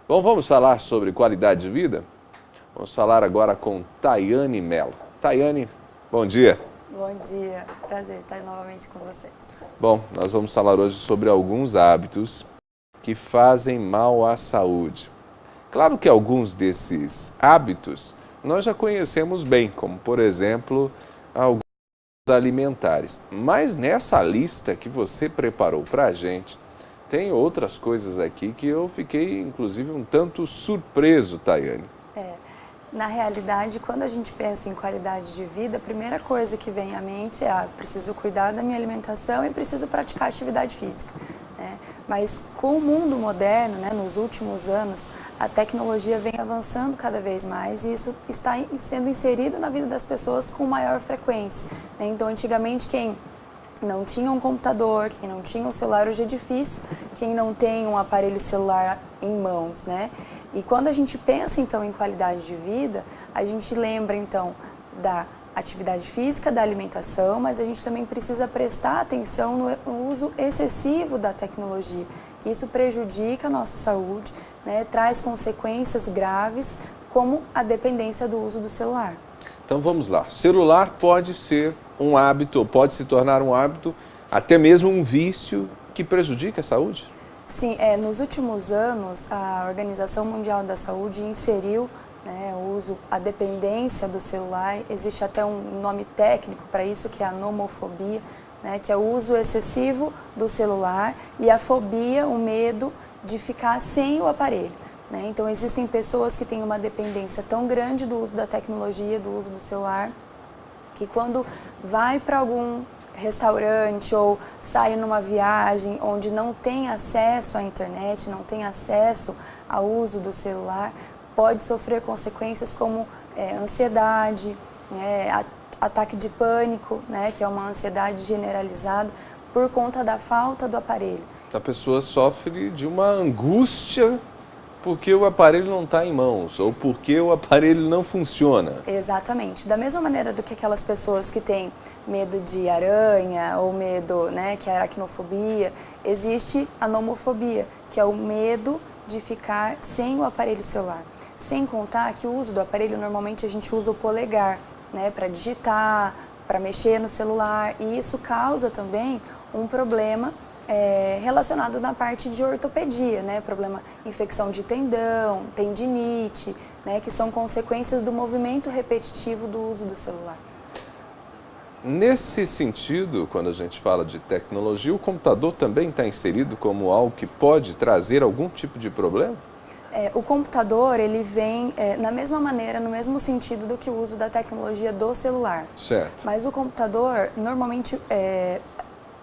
Bom, vamos falar sobre qualidade de vida? Vamos falar agora com Tayane Mello. Tayane, bom dia. Bom dia, prazer estar novamente com vocês. Bom, nós vamos falar hoje sobre alguns hábitos que fazem mal à saúde. Claro que alguns desses hábitos nós já conhecemos bem, como por exemplo, alguns alimentares. Mas nessa lista que você preparou para a gente, tem outras coisas aqui que eu fiquei, inclusive, um tanto surpreso, Tayane. Na realidade, quando a gente pensa em qualidade de vida, a primeira coisa que vem à mente é preciso cuidar da minha alimentação e preciso praticar atividade física. Né? Mas com o mundo moderno, né, nos últimos anos, a tecnologia vem avançando cada vez mais e isso está sendo inserido na vida das pessoas com maior frequência. Né? Então, antigamente, quem não tinha um computador, quem não tinha um celular, hoje é difícil quem não tem um aparelho celular em mãos, né? E quando a gente pensa, então, em qualidade de vida, a gente lembra, então, da atividade física, da alimentação, mas a gente também precisa prestar atenção no uso excessivo da tecnologia, que isso prejudica a nossa saúde, né? Traz consequências graves, como a dependência do uso do celular. Então vamos lá. Celular pode ser um hábito, ou pode se tornar um hábito, até mesmo um vício que prejudica a saúde? Sim, nos últimos anos, a Organização Mundial da Saúde inseriu, né, a dependência do celular. Existe até um nome técnico para isso, que é a nomofobia, né, que é o uso excessivo do celular, e a fobia, o medo de ficar sem o aparelho. Né? Então, existem pessoas que têm uma dependência tão grande do uso da tecnologia, do uso do celular, que quando vai para algum restaurante ou sai numa viagem onde não tem acesso à internet, não tem acesso ao uso do celular, pode sofrer consequências como ansiedade, ataque de pânico, né, que é uma ansiedade generalizada por conta da falta do aparelho. A pessoa sofre de uma angústia porque o aparelho não está em mãos, ou porque o aparelho não funciona. Exatamente. Da mesma maneira do que aquelas pessoas que têm medo de aranha, ou medo, né, que é a aracnofobia, existe a nomofobia, que é o medo de ficar sem o aparelho celular. Sem contar que o uso do aparelho, normalmente a gente usa o polegar, né, para digitar, para mexer no celular, e isso causa também um problema relacionado na parte de ortopedia, né? Problema, infecção de tendão, tendinite, né? Que são consequências do movimento repetitivo do uso do celular. Nesse sentido, quando a gente fala de tecnologia, o computador também está inserido como algo que pode trazer algum tipo de problema? O computador, ele vem na mesma maneira, no mesmo sentido do que o uso da tecnologia do celular. Certo. Mas o computador, normalmente,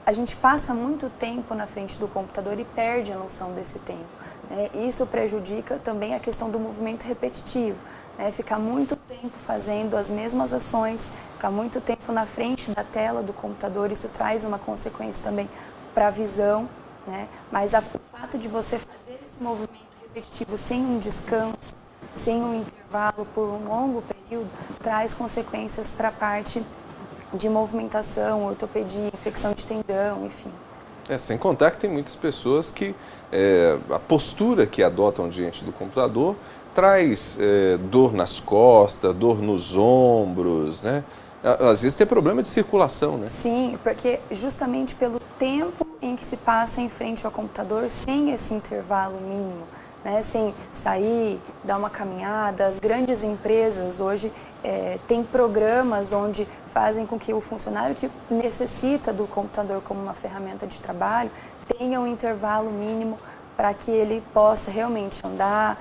a gente passa muito tempo na frente do computador e perde a noção desse tempo. Né? Isso prejudica também a questão do movimento repetitivo. Né? Ficar muito tempo fazendo as mesmas ações, ficar muito tempo na frente da tela do computador, isso traz uma consequência também para a visão. Né? Mas o fato de você fazer esse movimento repetitivo sem um descanso, sem um intervalo por um longo período, traz consequências para a parte de movimentação, ortopedia, infecção de tendão, enfim. Sem contar que tem muitas pessoas que a postura que adotam diante do computador traz dor nas costas, dor nos ombros, né? Às vezes tem problema de circulação, né? Sim, porque justamente pelo tempo em que se passa em frente ao computador, sem esse intervalo mínimo, né, sem sair, dar uma caminhada. As grandes empresas hoje têm programas onde fazem com que o funcionário que necessita do computador como uma ferramenta de trabalho tenha um intervalo mínimo para que ele possa realmente andar,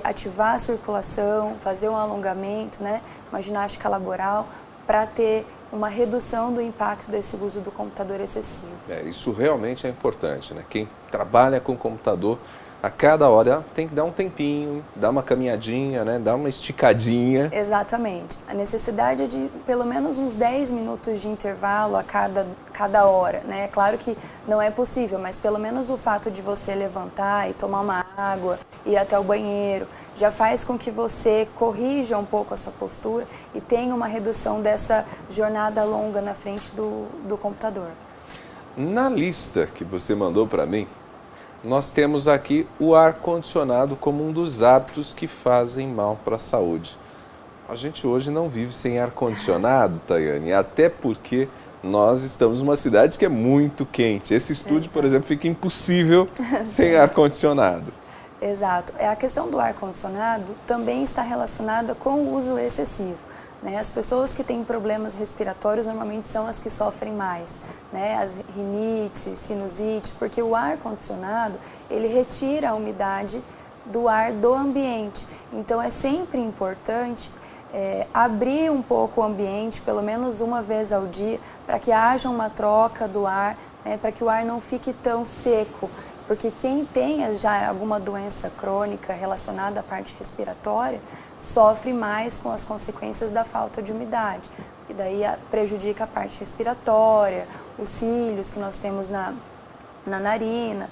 ativar a circulação, fazer um alongamento, né, uma ginástica laboral, para ter uma redução do impacto desse uso do computador excessivo. Isso realmente é importante, né? Quem trabalha com computador, a cada hora tem que dar um tempinho, dar uma caminhadinha, né? Dar uma esticadinha. Exatamente. A necessidade é de pelo menos uns 10 minutos de intervalo a cada hora. Né? É claro que não é possível, mas pelo menos o fato de você levantar e tomar uma água, ir até o banheiro, já faz com que você corrija um pouco a sua postura e tenha uma redução dessa jornada longa na frente do computador. Na lista que você mandou para mim, nós temos aqui o ar-condicionado como um dos hábitos que fazem mal para a saúde. A gente hoje não vive sem ar-condicionado, Tayane, até porque nós estamos numa cidade que é muito quente. Esse estúdio, por exemplo, fica impossível sem ar-condicionado. Exato. A questão do ar-condicionado também está relacionada com o uso excessivo. As pessoas que têm problemas respiratórios normalmente são as que sofrem mais, as rinite, sinusite, porque o ar-condicionado ele retira a umidade do ar do ambiente. Então é sempre importante abrir um pouco o ambiente, pelo menos uma vez ao dia, para que haja uma troca do ar, para que o ar não fique tão seco. Porque quem tem já alguma doença crônica relacionada à parte respiratória, sofre mais com as consequências da falta de umidade. E daí prejudica a parte respiratória, os cílios que nós temos na narina,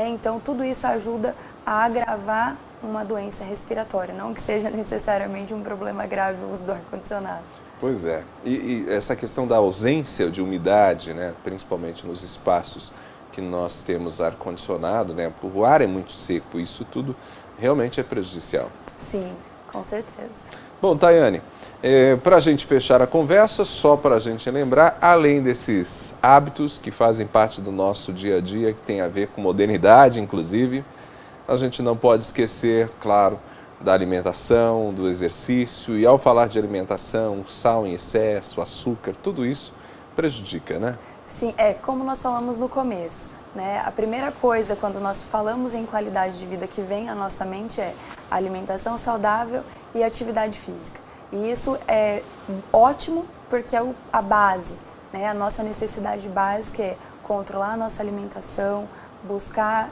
Então tudo isso ajuda a agravar uma doença respiratória, não que seja necessariamente um problema grave o uso do ar-condicionado. Pois é, e essa questão da ausência de umidade, principalmente nos espaços que nós temos ar-condicionado, o ar é muito seco, isso tudo realmente é prejudicial. Sim, com certeza. Bom, Tayane, para a gente fechar a conversa, só para a gente lembrar, além desses hábitos que fazem parte do nosso dia a dia, que tem a ver com modernidade, inclusive, a gente não pode esquecer, claro, da alimentação, do exercício, e ao falar de alimentação, sal em excesso, açúcar, tudo isso prejudica, né? Sim, como nós falamos no começo, A primeira coisa quando nós falamos em qualidade de vida que vem à nossa mente é alimentação saudável e atividade física. E isso é ótimo porque é a base, A nossa necessidade básica é controlar a nossa alimentação, buscar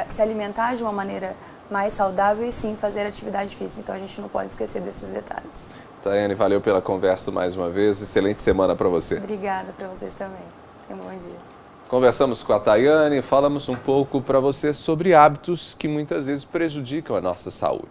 se alimentar de uma maneira mais saudável e sim fazer atividade física. Então a gente não pode esquecer desses detalhes. Tayane, valeu pela conversa mais uma vez. Excelente semana para você. Obrigada para vocês também. Tenham um bom dia. Conversamos com a Tayane, falamos um pouco para você sobre hábitos que muitas vezes prejudicam a nossa saúde.